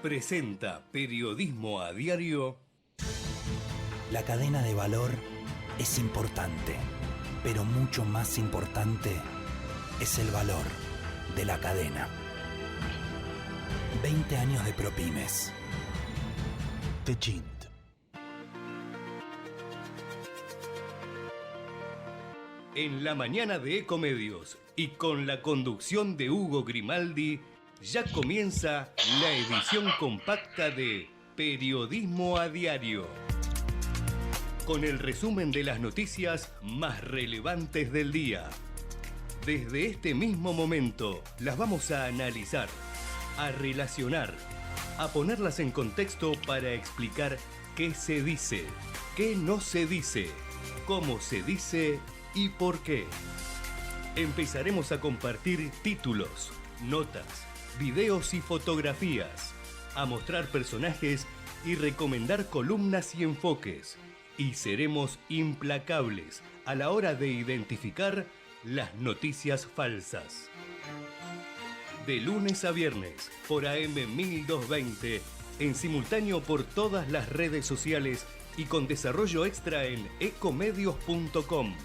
presenta Periodismo a Diario. La cadena de valor es importante, pero mucho más importante es el valor de la cadena. 20 años de ProPymes. Techint. En la mañana de Ecomedios y con la conducción de Hugo Grimaldi, ya comienza la edición compacta de Periodismo a Diario. Con el resumen de las noticias más relevantes del día. Desde este mismo momento las vamos a analizar, a relacionar, a ponerlas en contexto para explicar qué se dice, qué no se dice, cómo se dice y por qué. Empezaremos a compartir títulos, notas, videos y fotografías, a mostrar personajes y recomendar columnas y enfoques. Y seremos implacables a la hora de identificar las noticias falsas. De lunes a viernes por AM 1220, en simultáneo por todas las redes sociales y con desarrollo extra en ecomedios.com.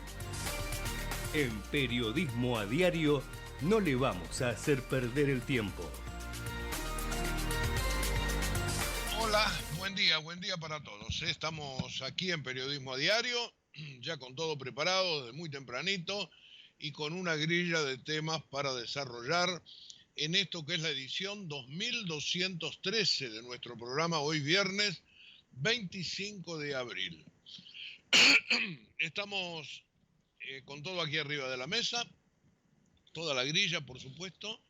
En Periodismo a Diario no le vamos a hacer perder el tiempo. Hola, buen día para todos. Estamos aquí en Periodismo a Diario, ya con todo preparado desde muy tempranito y con una grilla de temas para desarrollar en esto que es la edición 2213 de nuestro programa, hoy viernes 25 de abril. Estamos con todo aquí arriba de la mesa, toda la grilla, por supuesto,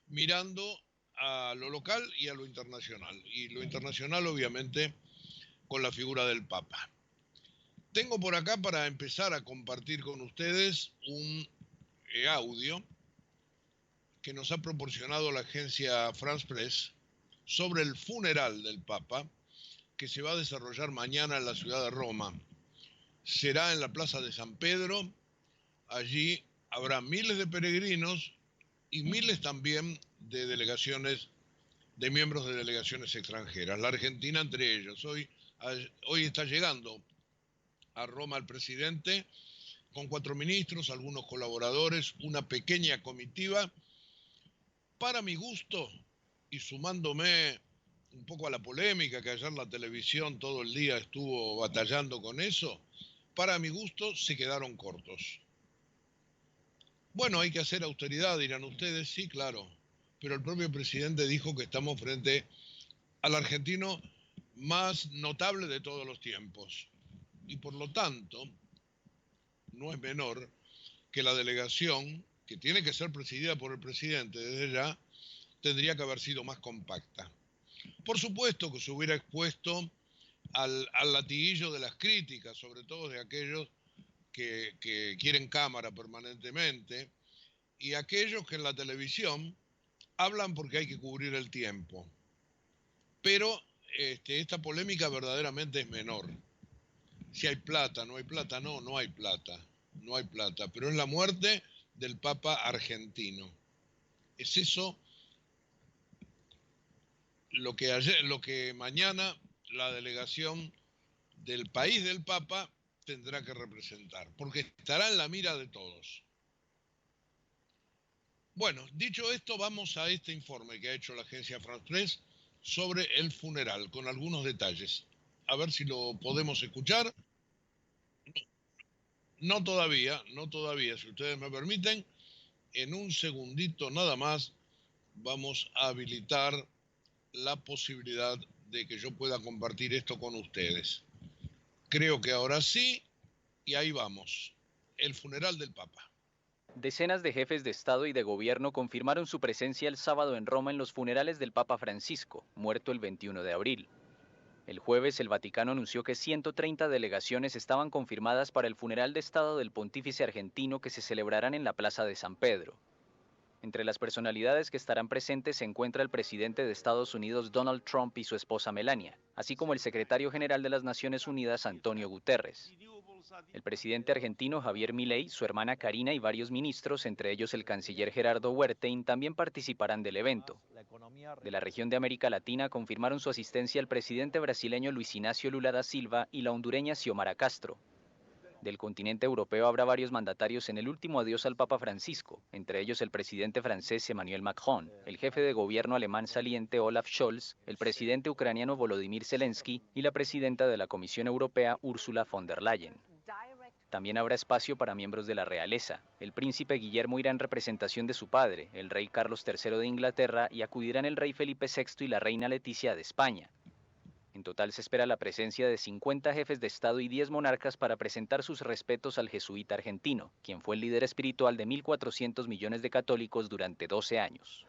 mirando a lo local y a lo internacional. Y lo internacional, obviamente, con la figura del Papa. Tengo por acá para empezar a compartir con ustedes un audio que nos ha proporcionado la agencia France Press sobre el funeral del Papa que se va a desarrollar mañana en la ciudad de Roma. Será en la Plaza de San Pedro. Allí habrá miles de peregrinos y miles también de delegaciones, de miembros de delegaciones extranjeras. La Argentina entre ellos. Hoy está llegando a Roma el presidente con 4 ministros, algunos colaboradores, una pequeña comitiva. Para mi gusto, y sumándome un poco a la polémica que ayer la televisión todo el día estuvo batallando con eso, para mi gusto se quedaron cortos. Bueno, hay que hacer austeridad, dirán ustedes, sí, claro, pero el propio presidente dijo que estamos frente al argentino más notable de todos los tiempos. Y por lo tanto, no es menor que la delegación, que tiene que ser presidida por el presidente desde ya, tendría que haber sido más compacta. Por supuesto que se hubiera expuesto al latiguillo de las críticas, sobre todo de aquellos que quieren cámara permanentemente, y aquellos que en la televisión hablan porque hay que cubrir el tiempo. Pero esta polémica verdaderamente es menor. Si hay plata, no hay plata, no hay plata. No hay plata, pero es la muerte del Papa argentino. Es eso lo que mañana la delegación del país del Papa tendrá que representar, porque estará en la mira de todos. Bueno, dicho esto, vamos a este informe que ha hecho la agencia France Press sobre el funeral, con algunos detalles. A ver si lo podemos escuchar. No todavía, si ustedes me permiten, en un segundito nada más vamos a habilitar la posibilidad de que yo pueda compartir esto con ustedes. Creo que ahora sí, y ahí vamos. El funeral del Papa. Decenas de jefes de Estado y de Gobierno confirmaron su presencia el sábado en Roma en los funerales del Papa Francisco, muerto el 21 de abril. El jueves, el Vaticano anunció que 130 delegaciones estaban confirmadas para el funeral de Estado del pontífice argentino que se celebrarán en la Plaza de San Pedro. Entre las personalidades que estarán presentes se encuentra el presidente de Estados Unidos Donald Trump y su esposa Melania, así como el secretario general de las Naciones Unidas Antonio Guterres. El presidente argentino Javier Milei, su hermana Karina y varios ministros, entre ellos el canciller Gerardo Huertein, también participarán del evento. De la región de América Latina confirmaron su asistencia el presidente brasileño Luis Ignacio Lula da Silva y la hondureña Xiomara Castro. Del continente europeo habrá varios mandatarios en el último adiós al Papa Francisco, entre ellos el presidente francés Emmanuel Macron, el jefe de gobierno alemán saliente Olaf Scholz, el presidente ucraniano Volodymyr Zelensky y la presidenta de la Comisión Europea Ursula von der Leyen. También habrá espacio para miembros de la realeza. El príncipe Guillermo irá en representación de su padre, el rey Carlos III de Inglaterra, y acudirán el rey Felipe VI y la reina Leticia de España. En total se espera la presencia de 50 jefes de Estado y 10 monarcas para presentar sus respetos al jesuita argentino, quien fue el líder espiritual de 1.400 millones de católicos durante 12 años.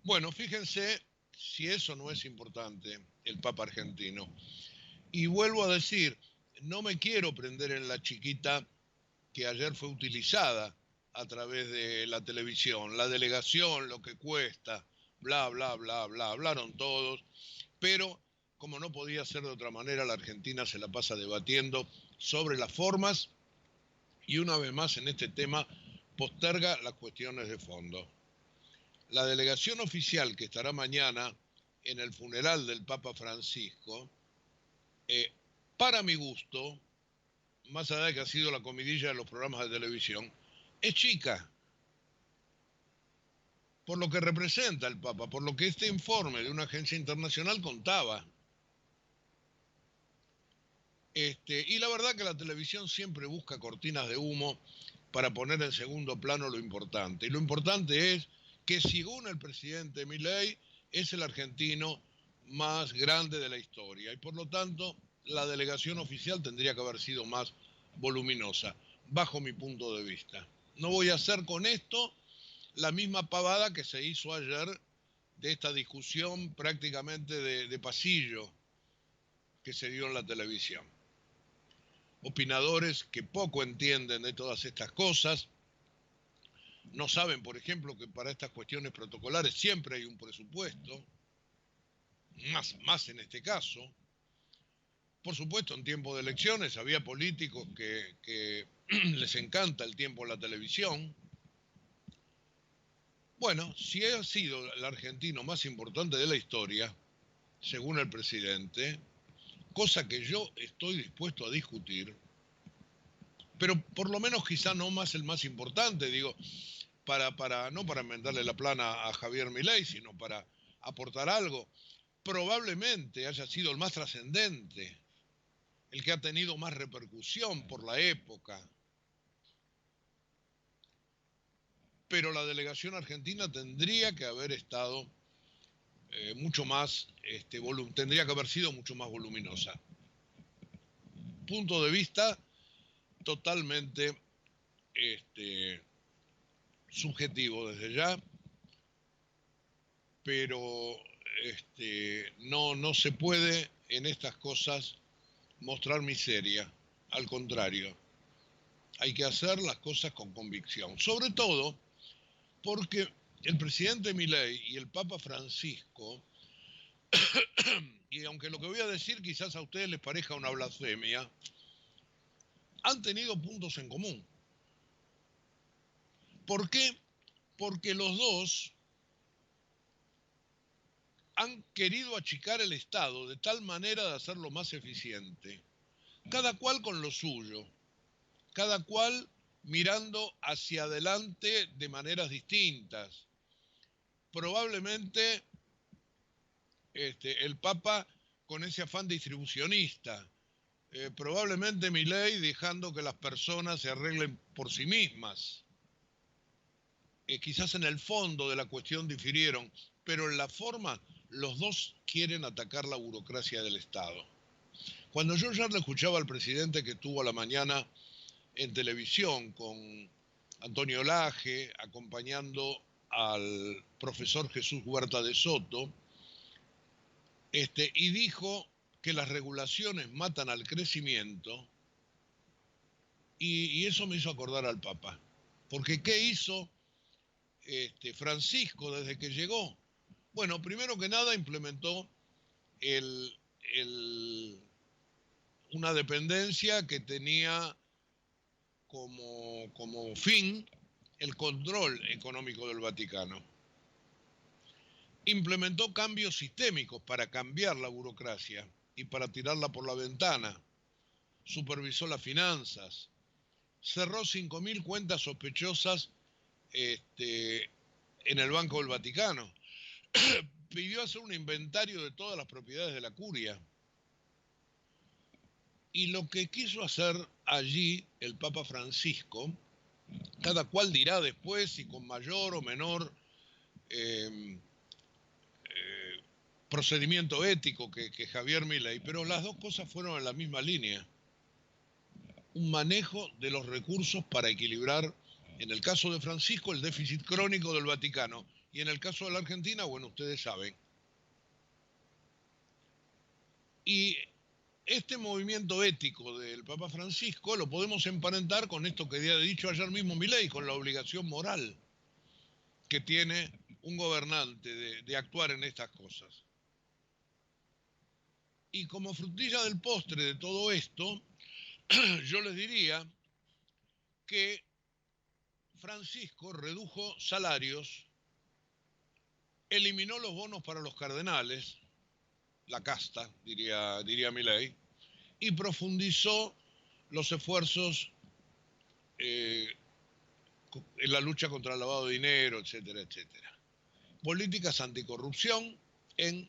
Bueno, fíjense si eso no es importante, el Papa argentino. Y vuelvo a decir, no me quiero prender en la chiquita que ayer fue utilizada a través de la televisión, la delegación, lo que cuesta, bla, bla, bla, bla, hablaron todos, pero como no podía ser de otra manera, la Argentina se la pasa debatiendo sobre las formas y una vez más en este tema posterga las cuestiones de fondo. La delegación oficial que estará mañana en el funeral del Papa Francisco, para mi gusto, más allá de que ha sido la comidilla de los programas de televisión, es chica. Por lo que representa el Papa, por lo que este informe de una agencia internacional contaba. Y la verdad que la televisión siempre busca cortinas de humo para poner en segundo plano lo importante. Y lo importante es que, según el presidente Milei, es el argentino más grande de la historia. Y por lo tanto, la delegación oficial tendría que haber sido más voluminosa, bajo mi punto de vista. No voy a hacer con esto la misma pavada que se hizo ayer de esta discusión prácticamente de pasillo que se dio en la televisión. Opinadores que poco entienden de todas estas cosas, no saben, por ejemplo, que para estas cuestiones protocolares siempre hay un presupuesto, más en este caso. Por supuesto, en tiempo de elecciones había políticos que les encanta el tiempo en la televisión. Bueno, si ha sido el argentino más importante de la historia, según el presidente, cosa que yo estoy dispuesto a discutir, pero por lo menos quizá no más el más importante, digo, no para enmendarle la plana a Javier Milei, sino para aportar algo, probablemente haya sido el más trascendente, el que ha tenido más repercusión por la época. Pero la delegación argentina tendría que haber estado mucho más, tendría que haber sido mucho más voluminosa. Punto de vista totalmente subjetivo desde ya, pero no se puede en estas cosas mostrar miseria, al contrario, hay que hacer las cosas con convicción, sobre todo porque el presidente Milei y el Papa Francisco, y aunque lo que voy a decir quizás a ustedes les parezca una blasfemia, han tenido puntos en común. ¿Por qué? Porque los dos han querido achicar el Estado de tal manera de hacerlo más eficiente, cada cual con lo suyo, cada cual mirando hacia adelante de maneras distintas. Probablemente el Papa con ese afán distribucionista, probablemente Milei dejando que las personas se arreglen por sí mismas. Quizás en el fondo de la cuestión difirieron, pero en la forma los dos quieren atacar la burocracia del Estado. Cuando yo ya le escuchaba al presidente que tuvo a la mañana en televisión con Antonio Laje, acompañando al profesor Jesús Huerta de Soto, y dijo que las regulaciones matan al crecimiento, y eso me hizo acordar al Papa. Porque ¿qué hizo Francisco desde que llegó? Bueno, primero que nada implementó una dependencia que tenía como fin el control económico del Vaticano. Implementó cambios sistémicos para cambiar la burocracia y para tirarla por la ventana. Supervisó las finanzas. Cerró 5.000 cuentas sospechosas en el Banco del Vaticano. Pidió hacer un inventario de todas las propiedades de la curia. Y lo que quiso hacer allí el Papa Francisco, cada cual dirá después si con mayor o menor procedimiento ético que Javier Milei, pero las dos cosas fueron en la misma línea. Un manejo de los recursos para equilibrar, en el caso de Francisco, el déficit crónico del Vaticano, y en el caso de la Argentina, bueno, ustedes saben. Y este movimiento ético del Papa Francisco lo podemos emparentar con esto que había dicho ayer mismo Milei, con la obligación moral que tiene un gobernante de actuar en estas cosas. Y como frutilla del postre de todo esto, yo les diría que Francisco redujo salarios, eliminó los bonos para los cardenales, la casta, diría Milei, y profundizó los esfuerzos en la lucha contra el lavado de dinero, etcétera, etcétera. Políticas anticorrupción en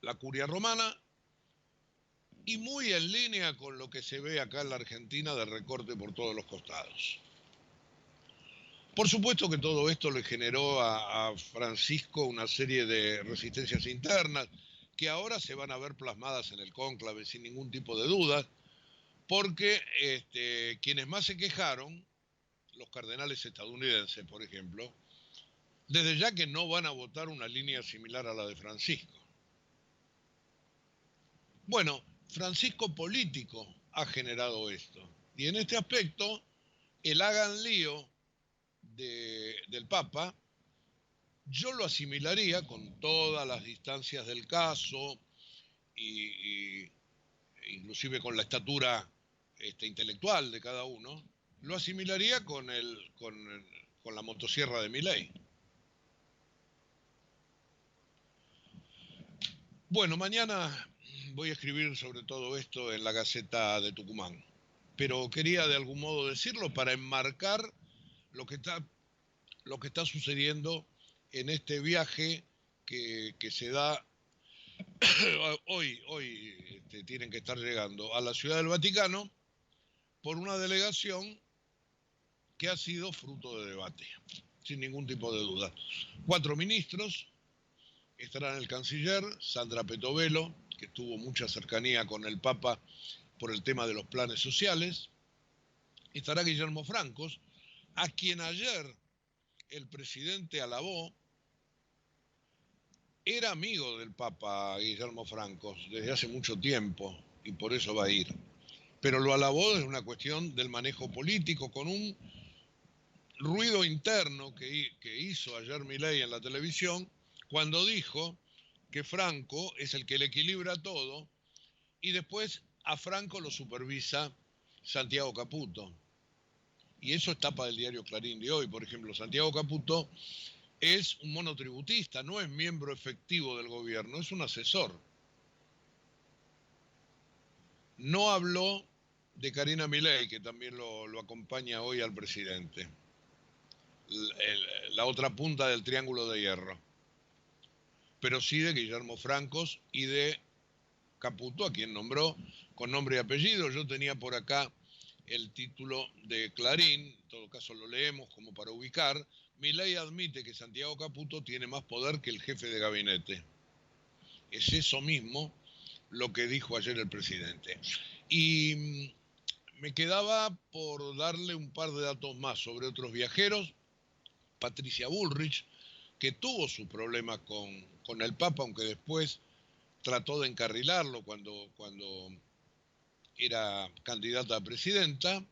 la curia romana y muy en línea con lo que se ve acá en la Argentina de recorte por todos los costados. Por supuesto que todo esto le generó a Francisco una serie de resistencias internas que ahora se van a ver plasmadas en el cónclave sin ningún tipo de duda, porque quienes más se quejaron, los cardenales estadounidenses, por ejemplo, desde ya que no van a votar una línea similar a la de Francisco. Bueno, Francisco político ha generado esto. Y en este aspecto, el hagan lío del Papa, yo lo asimilaría con todas las distancias del caso y inclusive con la estatura intelectual de cada uno, lo asimilaría con la motosierra de Milei. Bueno, mañana voy a escribir sobre todo esto en la Gaceta de Tucumán, pero quería de algún modo decirlo para enmarcar lo que está sucediendo en este viaje que se da hoy tienen que estar llegando a la Ciudad del Vaticano por una delegación que ha sido fruto de debate, sin ningún tipo de duda. 4 ministros, estarán el canciller Sandra Petovelo, que tuvo mucha cercanía con el Papa por el tema de los planes sociales, estará Guillermo Francos, a quien ayer el presidente alabó. Era amigo del Papa Guillermo Francos desde hace mucho tiempo y por eso va a ir. Pero lo alabó desde una cuestión del manejo político, con un ruido interno que hizo ayer Milei en la televisión cuando dijo que Franco es el que le equilibra todo y después a Franco lo supervisa Santiago Caputo. Y eso es tapa del diario Clarín de hoy. Por ejemplo, Santiago Caputo es un monotributista, no es miembro efectivo del gobierno, es un asesor. No habló de Karina Milei, que también lo acompaña hoy al presidente. La otra punta del triángulo de hierro. Pero sí de Guillermo Francos y de Caputo, a quien nombró con nombre y apellido. Yo tenía por acá el título de Clarín, en todo caso lo leemos como para ubicar. Milei admite que Santiago Caputo tiene más poder que el jefe de gabinete. Es eso mismo lo que dijo ayer el presidente. Y me quedaba por darle un par de datos más sobre otros viajeros. Patricia Bullrich, que tuvo su problema con el Papa, aunque después trató de encarrilarlo cuando era candidata a presidenta.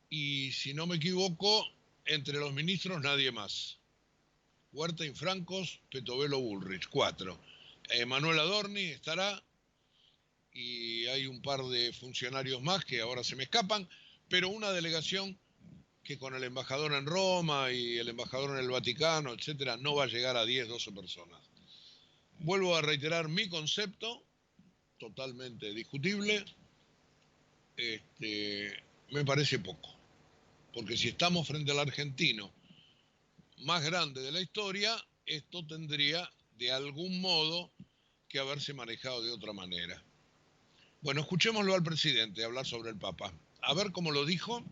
Y si no me equivoco, Entre los ministros nadie más. Huerta, Infrancos, Petovelo, Bullrich, 4. Manuel Adorni estará, y hay un par de funcionarios más que ahora se me escapan, pero una delegación que con el embajador en Roma y el embajador en el Vaticano, etcétera, no va a llegar a 10, 12 personas. Vuelvo a reiterar mi concepto, totalmente discutible, me parece poco. Porque si estamos frente al argentino más grande de la historia, esto tendría de algún modo que haberse manejado de otra manera. Bueno, escuchémoslo al presidente hablar sobre el Papa. A ver cómo lo dijo.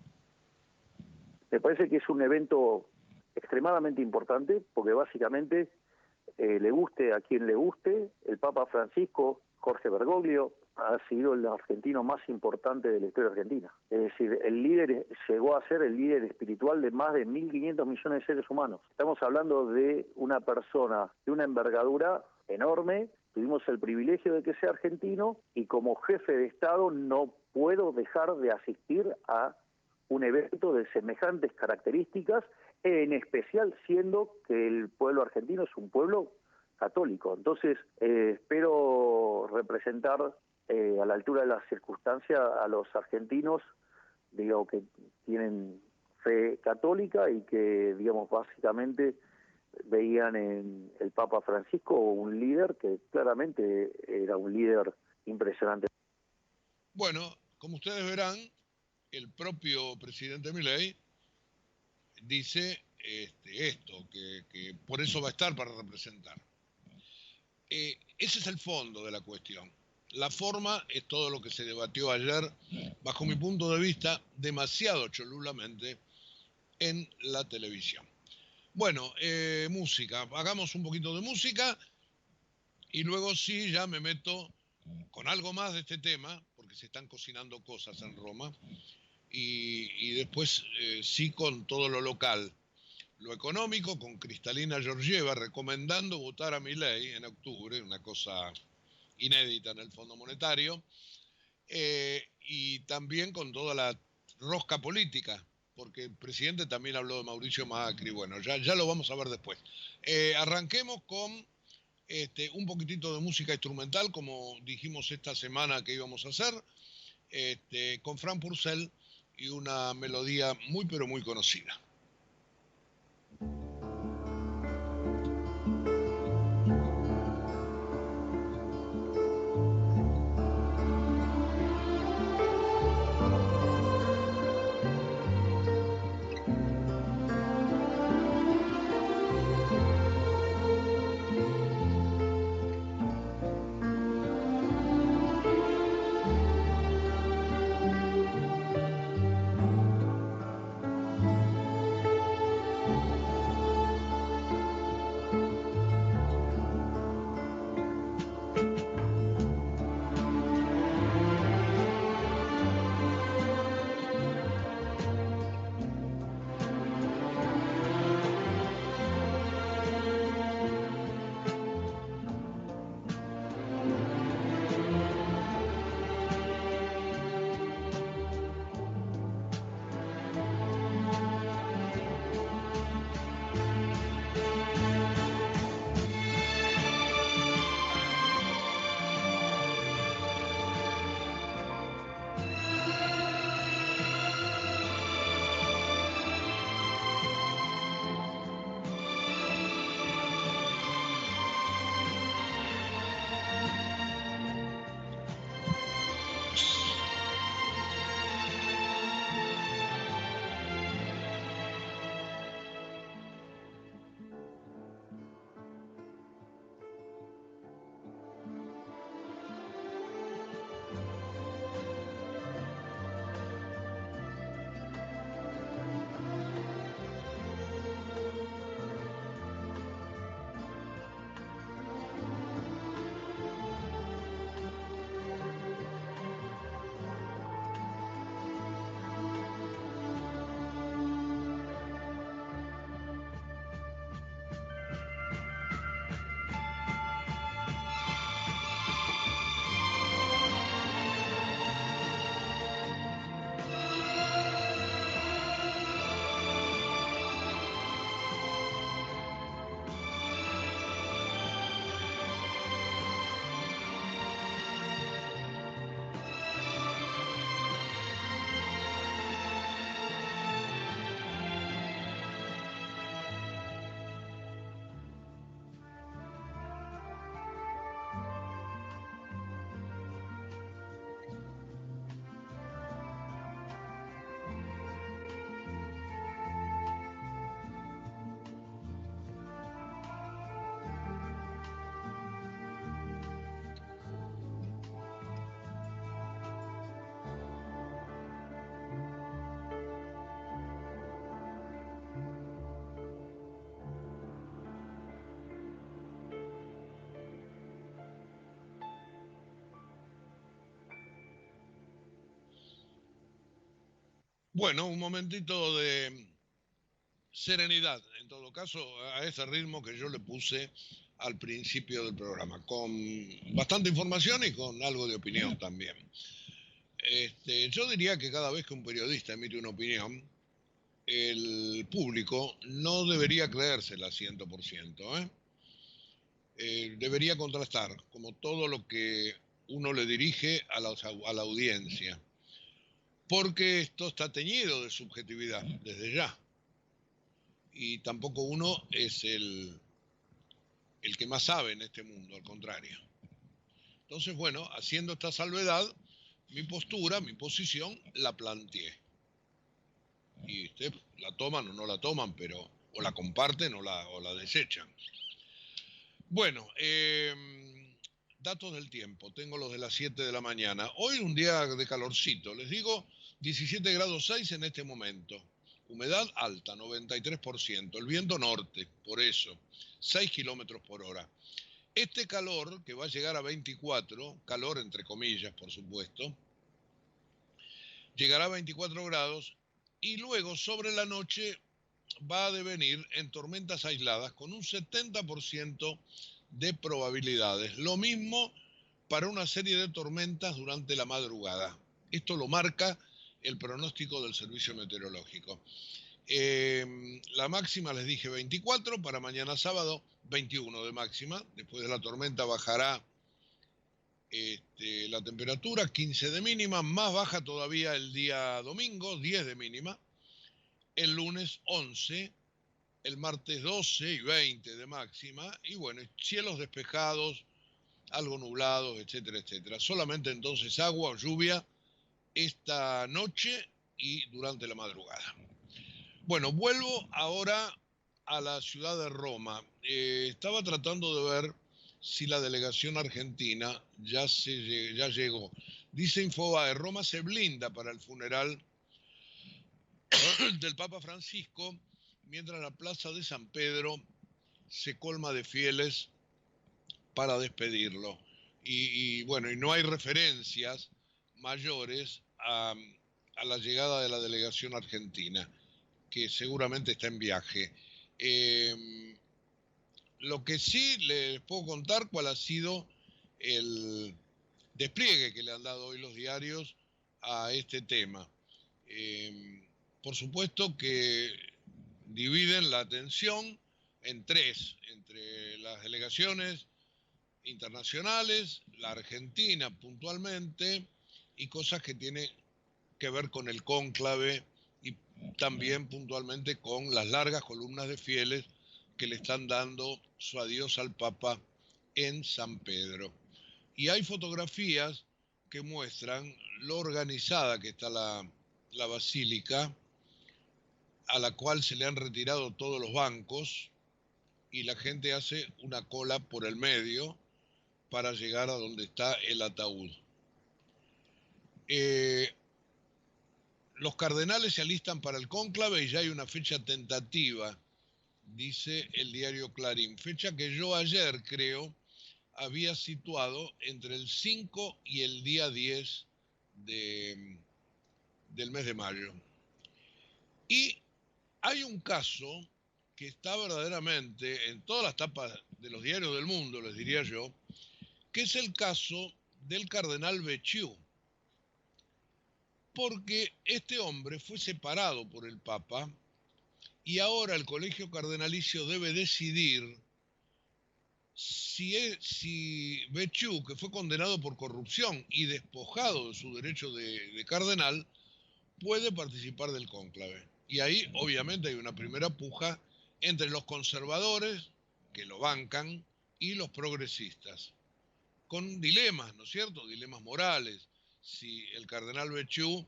Me parece que es un evento extremadamente importante porque básicamente le guste a quien le guste, el Papa Francisco, Jorge Bergoglio, ha sido el argentino más importante de la historia argentina. Es decir, el líder llegó a ser el líder espiritual de más de 1.500 millones de seres humanos. Estamos hablando de una persona de una envergadura enorme. Tuvimos el privilegio de que sea argentino y como jefe de Estado no puedo dejar de asistir a un evento de semejantes características, en especial siendo que el pueblo argentino es un pueblo católico. Entonces, espero representar a la altura de las circunstancias a los argentinos, digo, que tienen fe católica y que, digamos, básicamente veían en el Papa Francisco un líder que claramente era un líder impresionante. Bueno, como ustedes verán, el propio presidente Milei dice esto, que por eso va a estar para representar. Ese es el fondo de la cuestión. La forma es todo lo que se debatió ayer, bajo mi punto de vista, demasiado cholulamente en la televisión. Bueno, música. Hagamos un poquito de música y luego sí ya me meto con algo más de este tema, porque se están cocinando cosas en Roma, y después sí con todo lo local. Lo económico, con Cristalina Georgieva recomendando votar a Milei en octubre, una cosa inédita en el Fondo Monetario, y también con toda la rosca política, porque el presidente también habló de Mauricio Macri. Bueno, ya lo vamos a ver después. Arranquemos con un poquitito de música instrumental, como dijimos esta semana que íbamos a hacer, con Fran Purcell y una melodía muy pero muy conocida. Bueno, un momentito de serenidad, en todo caso, a ese ritmo que yo le puse al principio del programa, con bastante información y con algo de opinión también. Yo diría que cada vez que un periodista emite una opinión, el público no debería creérsela 100%, debería contrastar, como todo lo que uno le dirige a la audiencia, porque esto está teñido de subjetividad desde ya, y tampoco uno es el que más sabe en este mundo, al contrario. Entonces, bueno, haciendo esta salvedad, mi postura, mi posición, la planteé. Y ustedes la toman o no la toman, pero o la comparten o la desechan. Bueno, datos del tiempo, tengo los de las 7 de la mañana. Hoy un día de calorcito, les digo, 17 grados 6 en este momento. Humedad alta, 93%. El viento norte, por eso, 6 kilómetros por hora. Este calor, que va a llegar a 24, calor entre comillas, por supuesto, llegará a 24 grados y luego sobre la noche va a devenir en tormentas aisladas con un 70% de probabilidades. Lo mismo para una serie de tormentas durante la madrugada. Esto lo marca el pronóstico del Servicio Meteorológico. La máxima les dije 24, para mañana sábado 21 de máxima. Después de la tormenta bajará la temperatura, 15 de mínima, más baja todavía el día domingo, 10 de mínima. El lunes 11, el martes 12 y 20 de máxima. Y bueno, cielos despejados, algo nublados, etcétera, etcétera. Solamente entonces agua o lluvia esta noche y durante la madrugada. Bueno, vuelvo ahora a la ciudad de Roma. Estaba tratando de ver si la delegación argentina ya llegó. Dice Infobae, Roma se blinda para el funeral del Papa Francisco, mientras la plaza de San Pedro se colma de fieles para despedirlo. Y bueno, y no hay referencias mayores a la llegada de la delegación argentina, que seguramente está en viaje. Lo que sí les puedo contar cuál ha sido el despliegue que le han dado hoy los diarios a este tema. Por supuesto que dividen la atención en tres, entre las delegaciones internacionales, la Argentina puntualmente, y cosas que tienen que ver con el cónclave y también puntualmente con las largas columnas de fieles que le están dando su adiós al Papa en San Pedro. Y hay fotografías que muestran lo organizada que está la basílica, a la cual se le han retirado todos los bancos y la gente hace una cola por el medio para llegar a donde está el ataúd. Los cardenales se alistan para el cónclave y ya hay una fecha tentativa, dice el diario Clarín. Fecha que yo ayer, creo, había situado entre el 5 y el día 10 del mes de mayo. Y hay un caso que está verdaderamente en todas las tapas de los diarios del mundo, les diría yo, que es el caso del cardenal Becciu. Porque este hombre fue separado por el Papa y ahora el colegio cardenalicio debe decidir si Becciu, que fue condenado por corrupción y despojado de su derecho de cardenal, puede participar del cónclave. Y ahí obviamente hay una primera puja entre los conservadores, que lo bancan, y los progresistas, con dilemas, ¿no es cierto? Dilemas morales. Si el cardenal Becciu,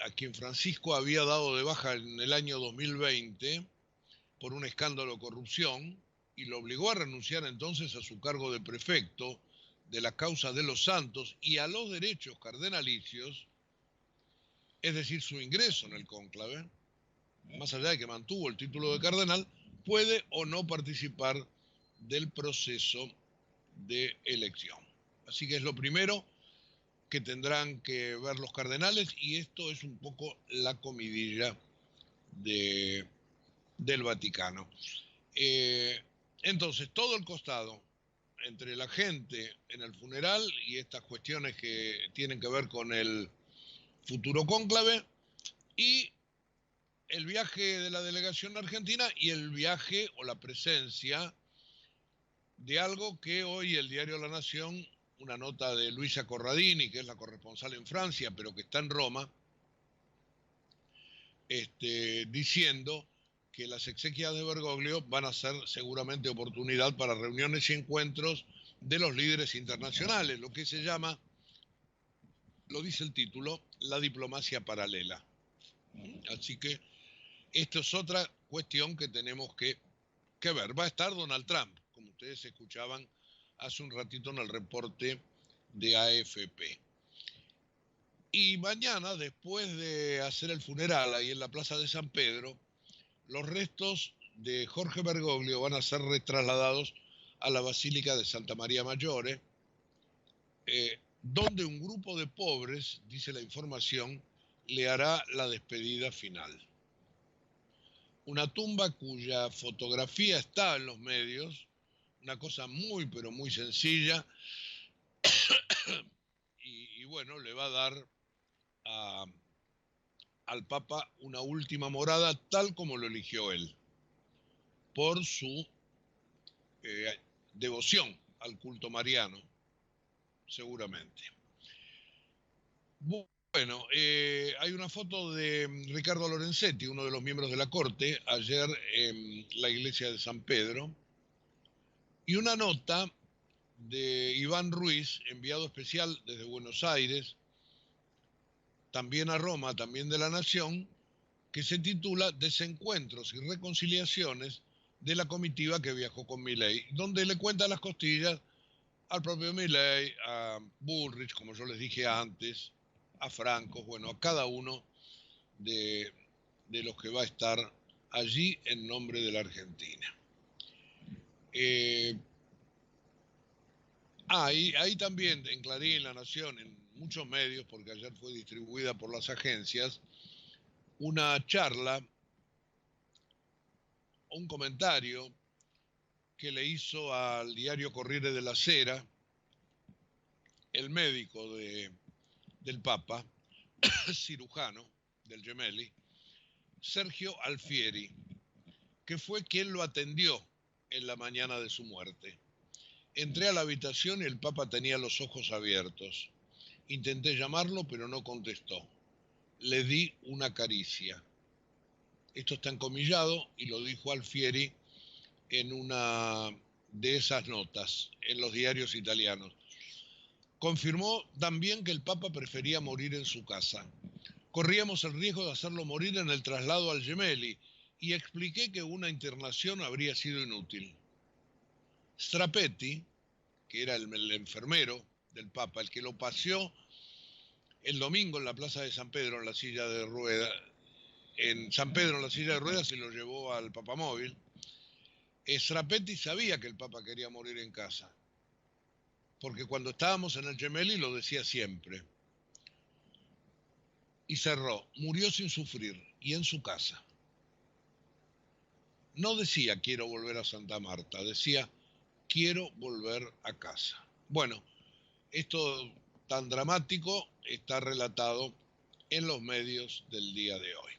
a quien Francisco había dado de baja en el año 2020 por un escándalo de corrupción y lo obligó a renunciar entonces a su cargo de prefecto de la causa de los santos y a los derechos cardenalicios, es decir, su ingreso en el cónclave, más allá de que mantuvo el título de cardenal, puede o no participar del proceso de elección. Así que es lo primero que tendrán que ver los cardenales, y esto es un poco la comidilla del Vaticano. Entonces, todo el costado entre la gente en el funeral y estas cuestiones que tienen que ver con el futuro cónclave, y el viaje de la delegación argentina y el viaje o la presencia de algo que hoy el diario La Nación, una nota de Luisa Corradini, que es la corresponsal en Francia, pero que está en Roma, diciendo que las exequias de Bergoglio van a ser seguramente oportunidad para reuniones y encuentros de los líderes internacionales, lo que se llama, lo dice el título, la diplomacia paralela. Así que esto es otra cuestión que tenemos que ver. Va a estar Donald Trump, como ustedes escuchaban hace un ratito en el reporte de AFP. Y mañana, después de hacer el funeral ahí en la Plaza de San Pedro, los restos de Jorge Bergoglio van a ser retrasladados a la Basílica de Santa María Maggiore, donde un grupo de pobres, dice la información, le hará la despedida final. Una tumba cuya fotografía está en los medios, una cosa muy, pero muy sencilla, y bueno, le va a dar al Papa una última morada tal como lo eligió él, por su devoción al culto mariano, seguramente. Bueno, hay una foto de Ricardo Lorenzetti, uno de los miembros de la Corte, ayer en la iglesia de San Pedro, y una nota de Iván Ruiz, enviado especial desde Buenos Aires, también a Roma, también de La Nación, que se titula Desencuentros y reconciliaciones de la comitiva que viajó con Milei, donde le cuenta las costillas al propio Milei, a Bullrich, como yo les dije antes, a Franco, bueno, a cada uno de los que va a estar allí en nombre de la Argentina. Ahí también en Clarín, La Nación, en muchos medios, porque ayer fue distribuida por las agencias, una charla, un comentario que le hizo al diario Corriere della Sera el médico del Papa, cirujano del Gemelli, Sergio Alfieri, que fue quien lo atendió en la mañana de su muerte. Entré a la habitación y el Papa tenía los ojos abiertos. Intenté llamarlo, pero no contestó. Le di una caricia. Esto está encomillado y lo dijo Alfieri en una de esas notas en los diarios italianos. Confirmó también que el Papa prefería morir en su casa. Corríamos el riesgo de hacerlo morir en el traslado al Gemelli y expliqué que una internación habría sido inútil. Strapetti, que era el enfermero del Papa, el que lo paseó el domingo en la Plaza de San Pedro en la silla de ruedas, en San Pedro en la silla de ruedas, se lo llevó al papamóvil. Strapetti sabía que el Papa quería morir en casa, porque cuando estábamos en el Gemelli lo decía siempre. Y cerró, murió sin sufrir y en su casa. No decía quiero volver a Santa Marta, decía quiero volver a casa. Bueno, esto tan dramático está relatado en los medios del día de hoy.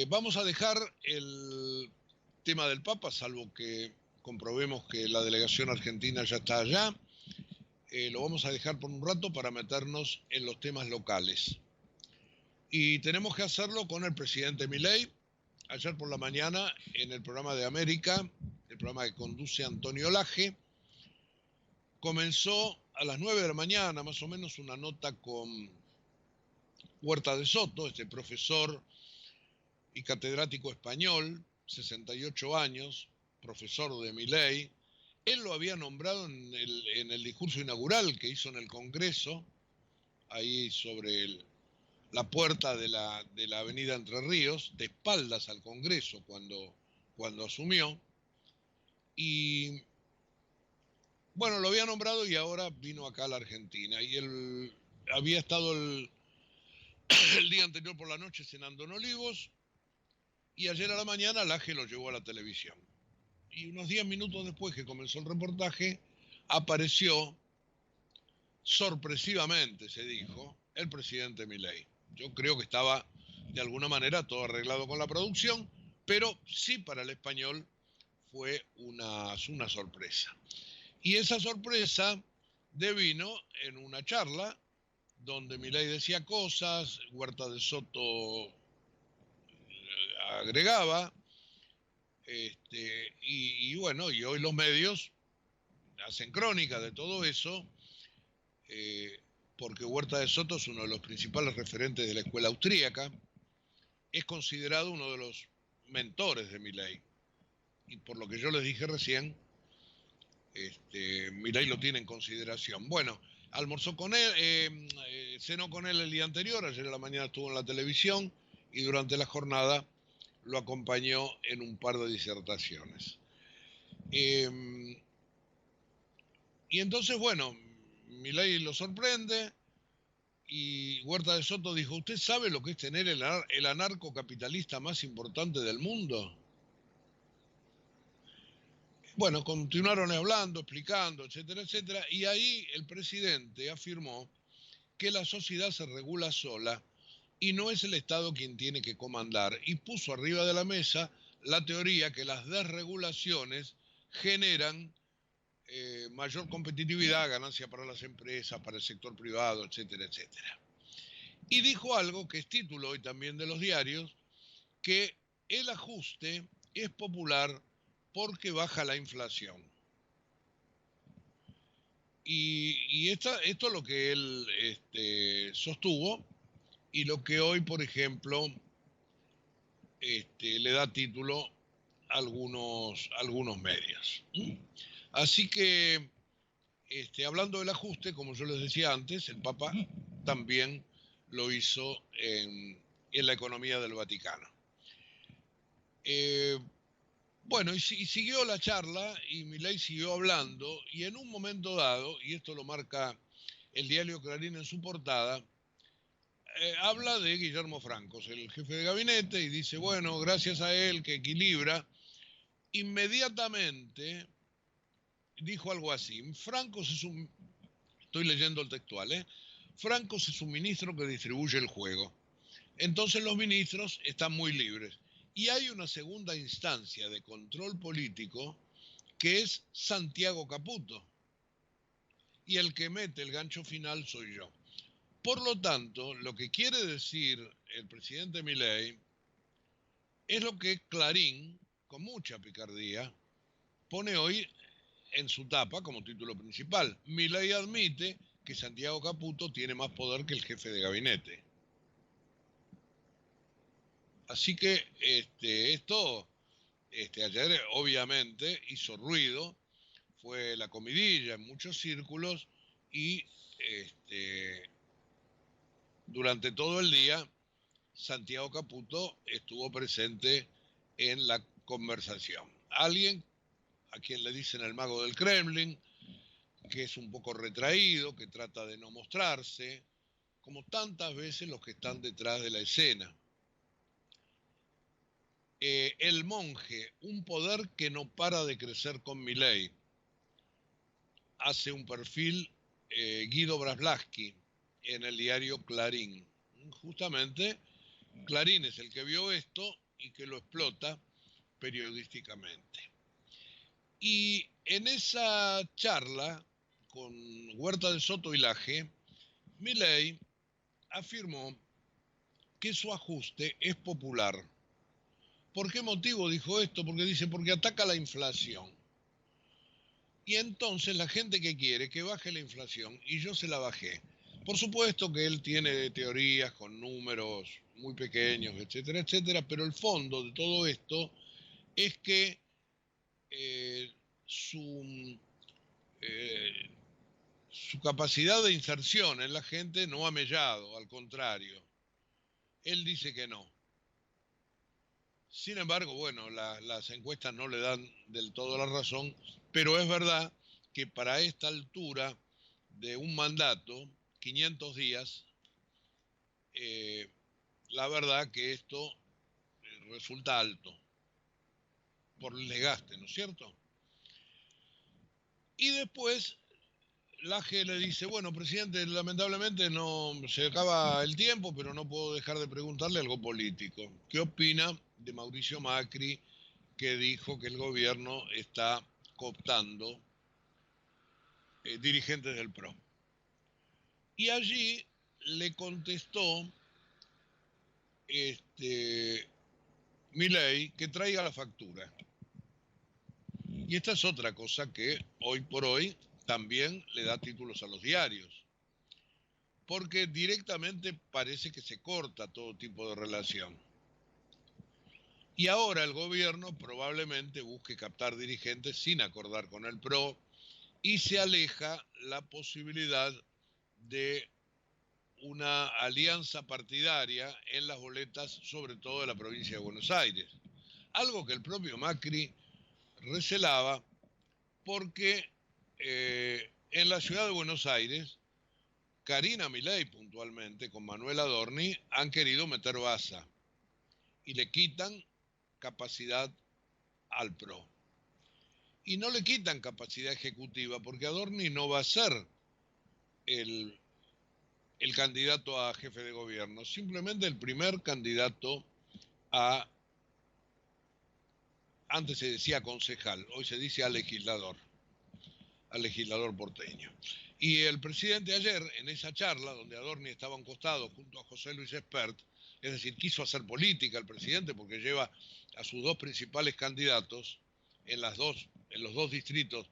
Vamos a dejar el tema del Papa, salvo que comprobemos que la delegación argentina ya está allá. Lo vamos a dejar por un rato para meternos en los temas locales. Y tenemos que hacerlo con el presidente Milei. Ayer por la mañana, en el programa de América, el programa que conduce Antonio Laje, comenzó a las 9 de la mañana, más o menos, una nota con Huerta de Soto, este profesor y catedrático español, 68 años, profesor de Milei. Él lo había nombrado en el discurso inaugural que hizo en el Congreso, ahí sobre la puerta de la avenida Entre Ríos, de espaldas al Congreso cuando asumió. Y Bueno, lo había nombrado y ahora vino acá a la Argentina. Y él había estado el día anterior por la noche cenando en Olivos y ayer a la mañana Laje lo llevó a la televisión. Y unos 10 minutos después que comenzó el reportaje, apareció sorpresivamente, se dijo, el presidente Milei. Yo creo que estaba de alguna manera todo arreglado con la producción, pero sí para el español fue una sorpresa. Y esa sorpresa devino en una charla donde Milei decía cosas, Huerta de Soto agregaba, y bueno, y hoy los medios hacen crónica de todo eso, porque Huerta de Soto es uno de los principales referentes de la escuela austríaca, es considerado uno de los mentores de Milei, y por lo que yo les dije recién, Milei lo tiene en consideración. Bueno, almorzó con él, cenó con él el día anterior, ayer en la mañana estuvo en la televisión y durante la jornada lo acompañó en un par de disertaciones. Y entonces, bueno, Milei lo sorprende y Huerta de Soto dijo, ¿usted sabe lo que es tener el anarcocapitalista más importante del mundo? Bueno, continuaron hablando, explicando, etcétera, etcétera, y ahí el presidente afirmó que la sociedad se regula sola y no es el Estado quien tiene que comandar, y puso arriba de la mesa la teoría que las desregulaciones generan mayor competitividad, ganancia para las empresas, para el sector privado, etcétera, etcétera. Y dijo algo que es título hoy también de los diarios, que el ajuste es popular porque baja la inflación. Y esto es lo que él sostuvo y lo que hoy, por ejemplo, le da título a algunos medios. Así que, hablando del ajuste, como yo les decía antes, el Papa también lo hizo en la economía del Vaticano. Bueno, y siguió la charla y Milei siguió hablando y en un momento dado, y esto lo marca el diario Clarín en su portada, habla de Guillermo Francos, el jefe de gabinete, y dice, bueno, gracias a él que equilibra, inmediatamente dijo algo así, Francos es un, estoy leyendo el textual, Francos es un ministro que distribuye el juego. Entonces los ministros están muy libres. Y hay una segunda instancia de control político que es Santiago Caputo. Y el que mete el gancho final soy yo. Por lo tanto, lo que quiere decir el presidente Milei es lo que Clarín, con mucha picardía, pone hoy en su tapa como título principal. Milei admite que Santiago Caputo tiene más poder que el jefe de gabinete. Así que esto ayer obviamente hizo ruido, fue la comidilla en muchos círculos y durante todo el día Santiago Caputo estuvo presente en la conversación. Alguien a quien le dicen el mago del Kremlin, que es un poco retraído, que trata de no mostrarse, como tantas veces los que están detrás de la escena. El monje, un poder que no para de crecer con Milei. Hace un perfil Guido Braslavsky en el diario Clarín. Justamente Clarín es el que vio esto y que lo explota periodísticamente. Y en esa charla con Huerta de Soto y Laje, Milei afirmó que su ajuste es popular. ¿Por qué motivo dijo esto? Porque dice, porque ataca la inflación. Y entonces la gente que quiere que baje la inflación, y yo se la bajé. Por supuesto que él tiene teorías con números muy pequeños, etcétera, etcétera, pero el fondo de todo esto es que su capacidad de inserción en la gente no ha mellado, al contrario. Él dice que no. Sin embargo, bueno, las encuestas no le dan del todo la razón, pero es verdad que para esta altura de un mandato, 500 días, la verdad que esto resulta alto por el desgaste, ¿no es cierto? Y después Laje le dice, bueno, presidente, lamentablemente no se acaba el tiempo, pero no puedo dejar de preguntarle algo político. ¿Qué opina de Mauricio Macri, que dijo que el gobierno está cooptando dirigentes del PRO? Y allí le contestó Milei que traiga la factura. Y esta es otra cosa que hoy por hoy también le da títulos a los diarios, porque directamente parece que se corta todo tipo de relación. Y ahora el gobierno probablemente busque captar dirigentes sin acordar con el PRO y se aleja la posibilidad de una alianza partidaria en las boletas, sobre todo de la provincia de Buenos Aires. Algo que el propio Macri recelaba porque en la ciudad de Buenos Aires, Karina Milei puntualmente con Manuel Adorni han querido meter baza y le quitan capacidad al PRO. Y no le quitan capacidad ejecutiva porque Adorni no va a ser el candidato a jefe de gobierno, simplemente el primer candidato a, antes se decía concejal, hoy se dice al legislador porteño. Y el presidente ayer, en esa charla, donde Adorni estaba a un costado junto a José Luis Espert, es decir, quiso hacer política el presidente porque lleva a sus dos principales candidatos en los dos distritos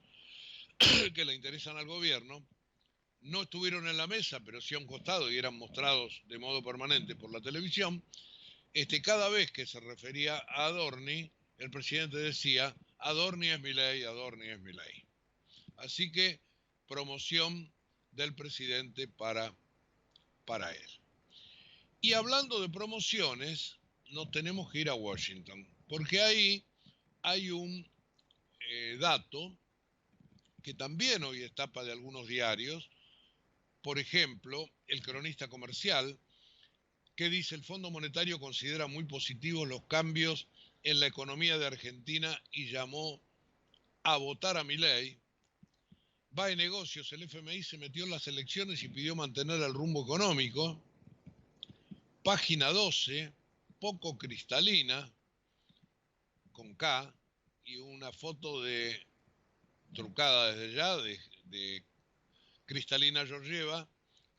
que le interesan al gobierno, no estuvieron en la mesa, pero sí a un costado y eran mostrados de modo permanente por la televisión. Cada vez que se refería a Adorni, el presidente decía, Adorni es Milei, Adorni es Milei. Así que promoción del presidente para él. Y hablando de promociones, nos tenemos que ir a Washington, porque ahí hay un dato que también hoy es tapa de algunos diarios. Por ejemplo, el Cronista Comercial, que dice el Fondo Monetario considera muy positivos los cambios en la economía de Argentina y llamó a votar a Milei. Va de negocios, el FMI se metió en las elecciones y pidió mantener el rumbo económico. Página 12, poco cristalina, con K, y una foto trucada desde ya, de Cristalina Georgieva,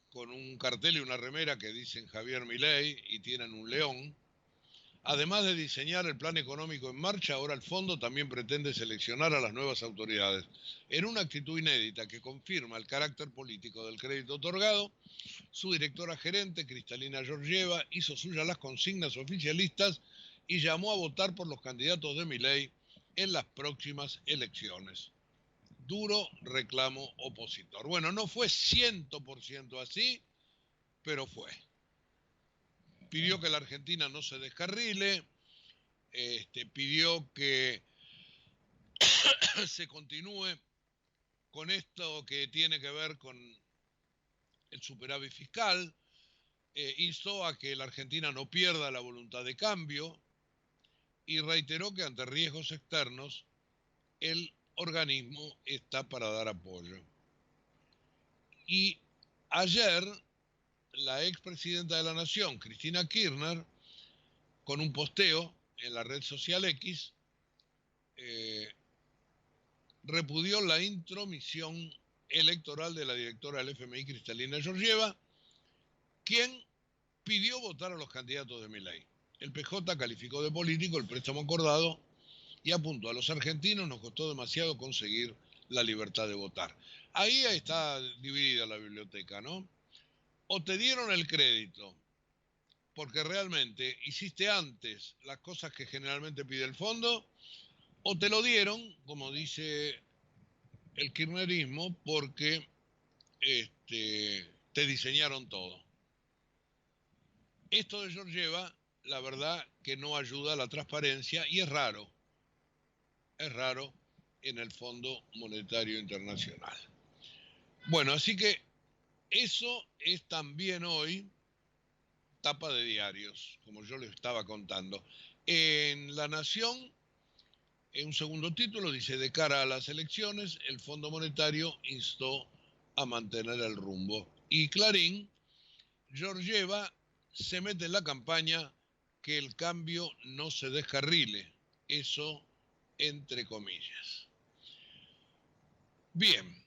con un cartel y una remera que dicen Javier Milei y tienen un león. Además de diseñar el plan económico en marcha, ahora el fondo también pretende seleccionar a las nuevas autoridades. En una actitud inédita que confirma el carácter político del crédito otorgado, su directora gerente, Cristalina Georgieva, hizo suyas las consignas oficialistas y llamó a votar por los candidatos de Milei en las próximas elecciones. Duro reclamo opositor. Bueno, no fue 100% así, pero fue. Pidió que la Argentina no se descarrile, pidió que se continúe con esto que tiene que ver con el superávit fiscal, instó a que la Argentina no pierda la voluntad de cambio y reiteró que ante riesgos externos el organismo está para dar apoyo. Y ayer la expresidenta de la Nación, Cristina Kirchner, con un posteo en la red social X, repudió la intromisión electoral de la directora del FMI, Cristalina Georgieva, quien pidió votar a los candidatos de Milei. El PJ calificó de político el préstamo acordado y apuntó: a los argentinos nos costó demasiado conseguir la libertad de votar. Ahí está dividida la biblioteca, ¿no? O te dieron el crédito porque realmente hiciste antes las cosas que generalmente pide el fondo, o te lo dieron, como dice el kirchnerismo, porque te diseñaron todo. Esto de Georgieva, la verdad que no ayuda a la transparencia y es raro en el Fondo Monetario Internacional. Bueno, así que eso es también hoy tapa de diarios, como yo les estaba contando. En La Nación, en un segundo título, dice: de cara a las elecciones, el Fondo Monetario instó a mantener el rumbo. Y Clarín: Georgieva se mete en la campaña, que el cambio no se descarrile. Eso entre comillas. Bien,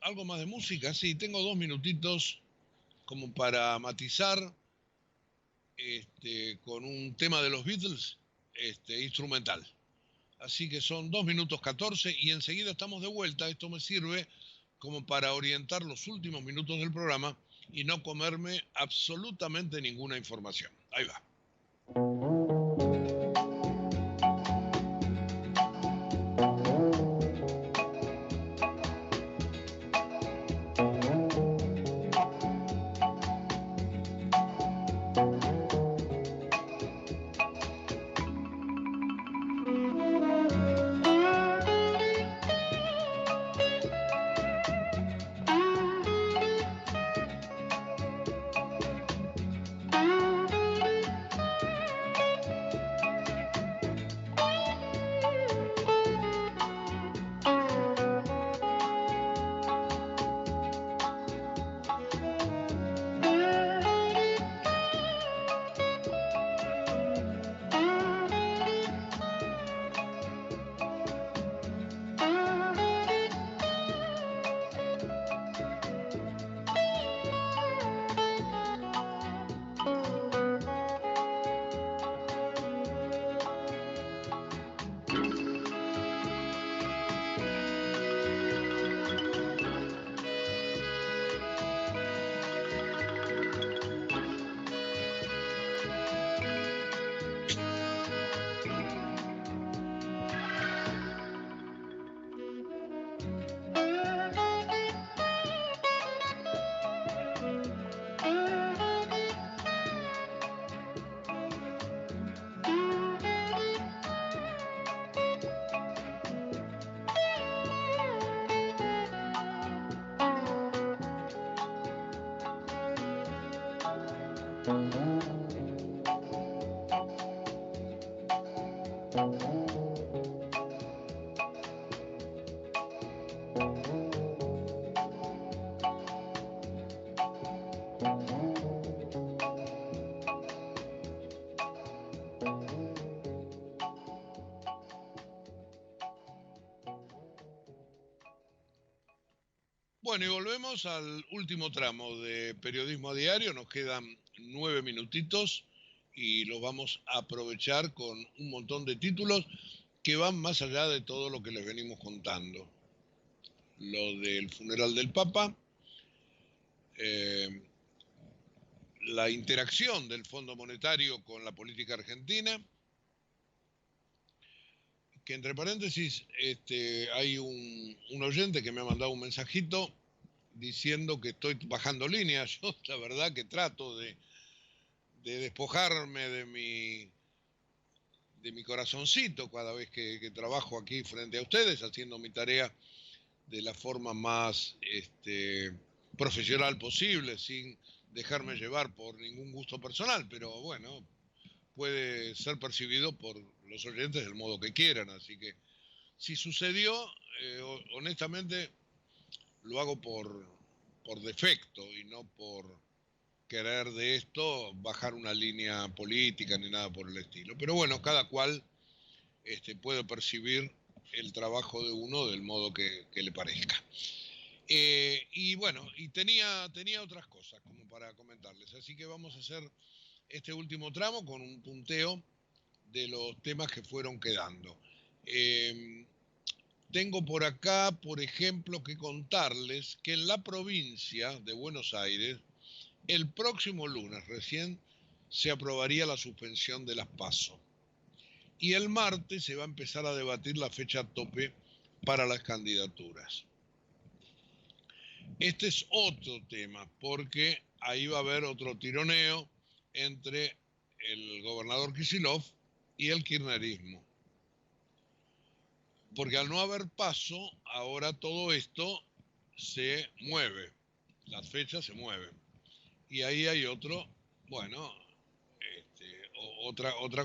algo más de música. Sí, tengo 2 minutitos como para matizar con un tema de los Beatles instrumental. Así que son 2 minutos 14 y enseguida estamos de vuelta. Esto me sirve como para orientar los últimos minutos del programa y no comerme absolutamente ninguna información. Ahí va. Bueno, y volvemos al último tramo de Periodismo a Diario. Nos quedan 9 minutitos y los vamos a aprovechar con un montón de títulos que van más allá de todo lo que les venimos contando. Lo del funeral del Papa, la interacción del Fondo Monetario con la política argentina, que entre paréntesis hay un oyente que me ha mandado un mensajito diciendo que estoy bajando líneas. Yo la verdad que trato de despojarme de mi corazoncito cada vez que trabajo aquí frente a ustedes, haciendo mi tarea de la forma más profesional posible, sin dejarme llevar por ningún gusto personal, pero bueno, puede ser percibido por los oyentes del modo que quieran, así que si sucedió, honestamente lo hago por defecto y no por querer de esto bajar una línea política ni nada por el estilo. Pero bueno, cada cual puede percibir el trabajo de uno del modo que le parezca. Y bueno, y tenía otras cosas como para comentarles, así que vamos a hacer este último tramo con un punteo de los temas que fueron quedando. Tengo por acá, por ejemplo, que contarles que en la provincia de Buenos Aires, el próximo lunes recién se aprobaría la suspensión de las PASO. Y el martes se va a empezar a debatir la fecha tope para las candidaturas. Este es otro tema, porque ahí va a haber otro tironeo entre el gobernador Kicillof y el kirchnerismo. porque al no haber paso, ahora todo esto se mueve, las fechas se mueven. Y ahí hay otra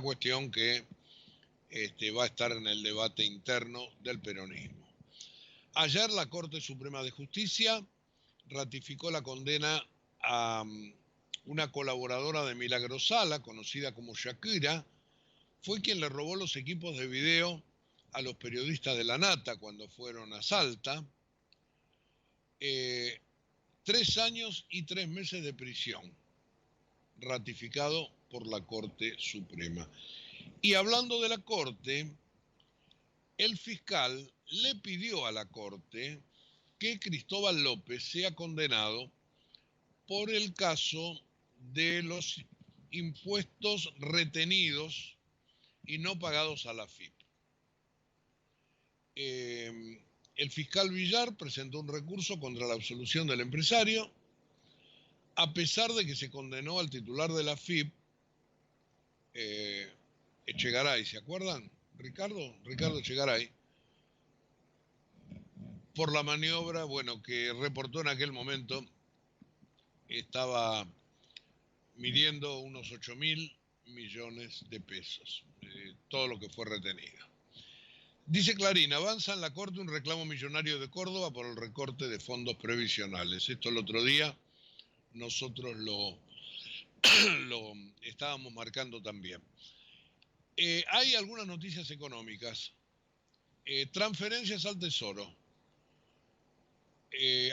cuestión que va a estar en el debate interno del peronismo. Ayer la Corte Suprema de Justicia ratificó la condena a una colaboradora de Milagro Sala, conocida como Shakira. Fue quien le robó los equipos de video a los periodistas de La Nata cuando fueron a Salta. 3 años y 3 meses de prisión, ratificado por la Corte Suprema. Y hablando de la Corte, el fiscal le pidió a la Corte que Cristóbal López sea condenado por el caso de los impuestos retenidos y no pagados a la AFIP. El fiscal Villar presentó un recurso contra la absolución del empresario, a pesar de que se condenó al titular de la AFIP, Echegaray, ¿se acuerdan? Ricardo Echegaray, por la maniobra, que reportó en aquel momento, estaba midiendo unos 8.000 millones de pesos, todo lo que fue retenido. Dice Clarín, avanza en la Corte un reclamo millonario de Córdoba por el recorte de fondos previsionales. Esto el otro día nosotros lo estábamos marcando también. Hay algunas noticias económicas. Transferencias al Tesoro,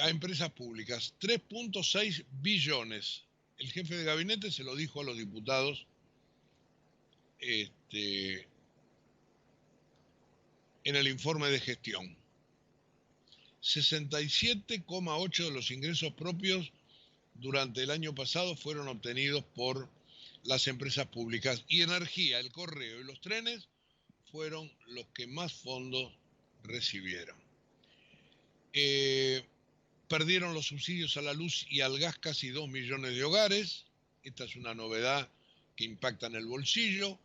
a empresas públicas, 3.6 billones. El jefe de gabinete se lo dijo a los diputados en el informe de gestión. 67,8 de los ingresos propios durante el año pasado fueron obtenidos por las empresas públicas, y energía, el correo y los trenes fueron los que más fondos recibieron. Perdieron los subsidios a la luz y al gas casi 2 millones de hogares. Esta es una novedad que impacta en el bolsillo.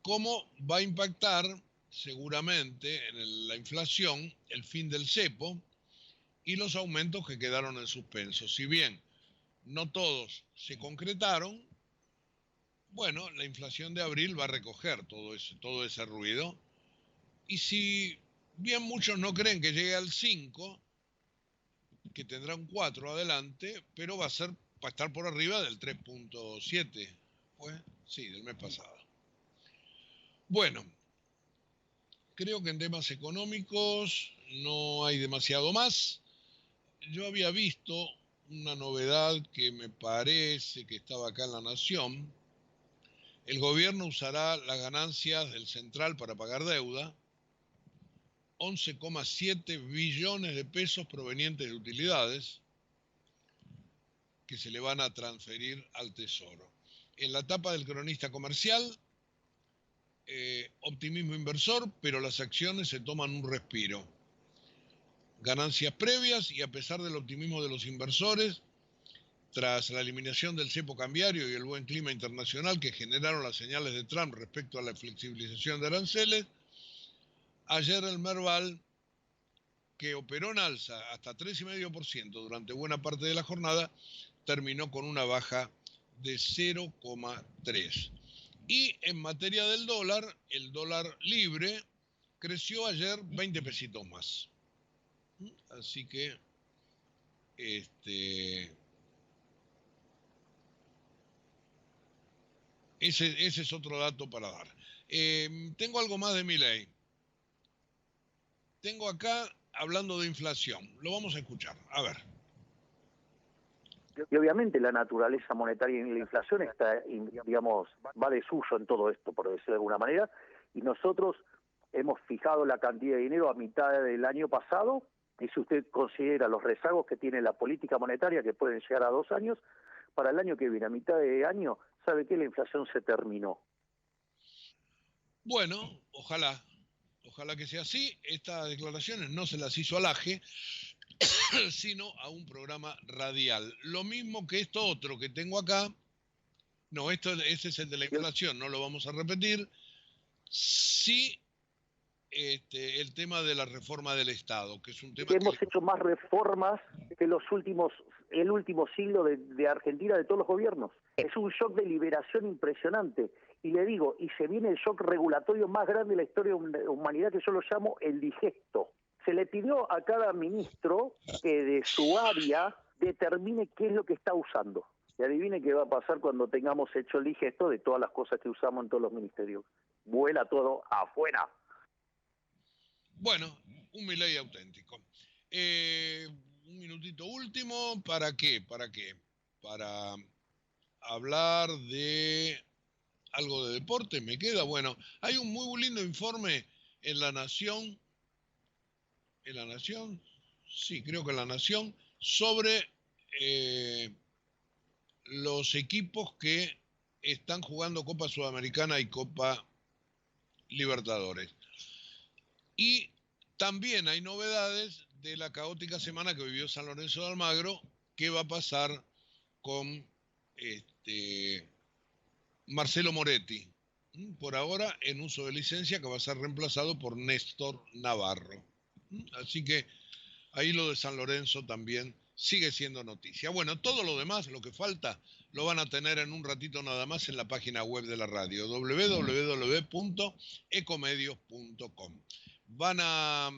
¿Cómo va a impactar? Seguramente en la inflación, el fin del cepo y los aumentos que quedaron en suspenso. Si bien no todos se concretaron, la inflación de abril va a recoger todo ese ruido. Y si bien muchos no creen que llegue al 5, que tendrá un 4 adelante, pero va a estar por arriba del 3.7, del mes pasado. Creo que en temas económicos no hay demasiado más. Yo había visto una novedad que me parece que estaba acá en La Nación. El gobierno usará las ganancias del Central para pagar deuda. 11,7 billones de pesos provenientes de utilidades que se le van a transferir al Tesoro. En la tapa del Cronista Comercial, optimismo inversor, pero las acciones se toman un respiro. Ganancias previas y a pesar del optimismo de los inversores, tras la eliminación del cepo cambiario y el buen clima internacional que generaron las señales de Trump respecto a la flexibilización de aranceles, ayer el Merval, que operó en alza hasta 3,5% durante buena parte de la jornada, terminó con una baja de 0,3%. Y en materia del dólar, el dólar libre creció ayer 20 pesitos más. Así que ese es otro dato para dar. Tengo algo más de Milei. Tengo acá hablando de inflación. Lo vamos a escuchar. A ver. Y obviamente la naturaleza monetaria y la inflación está, va de suyo en todo esto, por decirlo de alguna manera, y nosotros hemos fijado la cantidad de dinero a mitad del año pasado, y si usted considera los rezagos que tiene la política monetaria, que pueden llegar a 2 años, para el año que viene, a mitad de año, ¿sabe qué? La inflación se terminó. Ojalá que sea así. Estas declaraciones no se las hizo al AGE, sino a un programa radial. Lo mismo que esto otro que tengo acá. No, ese es el de la inflación, no lo vamos a repetir. Sí, el tema de la reforma del Estado, que es un tema Hemos hecho más reformas que el último siglo de Argentina, de todos los gobiernos. Es un shock de liberación impresionante. Y le digo, y se viene el shock regulatorio más grande de la historia de la humanidad, que yo lo llamo el digesto. Se le pidió a cada ministro que de su área determine qué es lo que está usando. Y adivine qué va a pasar cuando tengamos hecho el digesto de todas las cosas que usamos en todos los ministerios. Vuela todo afuera. Bueno, un Milei auténtico. Un minutito último, ¿para qué? Para hablar de algo de deporte, me queda. Bueno, hay un muy lindo informe en La Nación, sí, creo que en La Nación, sobre los equipos que están jugando Copa Sudamericana y Copa Libertadores. Y también hay novedades de la caótica semana que vivió San Lorenzo de Almagro. ¿Qué va a pasar con Marcelo Moretti? Por ahora en uso de licencia, que va a ser reemplazado por Néstor Navarro. Así que ahí lo de San Lorenzo también sigue siendo noticia. Bueno, todo lo demás, lo que falta, lo van a tener en un ratito nada más en la página web de la radio, www.ecomedios.com. Van a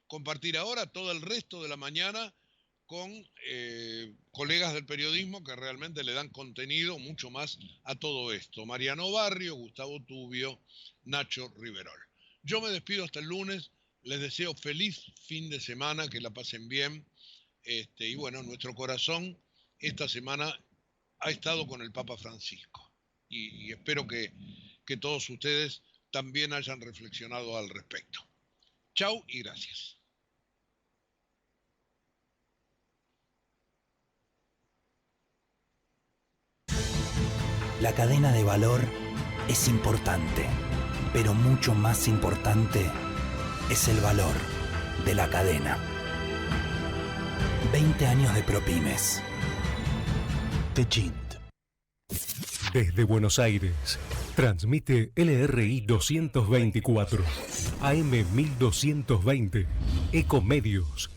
compartir ahora todo el resto de la mañana con colegas del periodismo que realmente le dan contenido mucho más a todo esto. Mariano Barrio, Gustavo Tubio, Nacho Riverol. Yo me despido hasta el lunes. Les deseo feliz fin de semana, que la pasen bien. Y bueno, nuestro corazón esta semana ha estado con el Papa Francisco. Y espero que todos ustedes también hayan reflexionado al respecto. Chau y gracias. La cadena de valor es importante, pero mucho más importante es el valor de la cadena. 20 años de ProPymes. Techint. Desde Buenos Aires, transmite LRI 224, AM 1220, Ecomedios.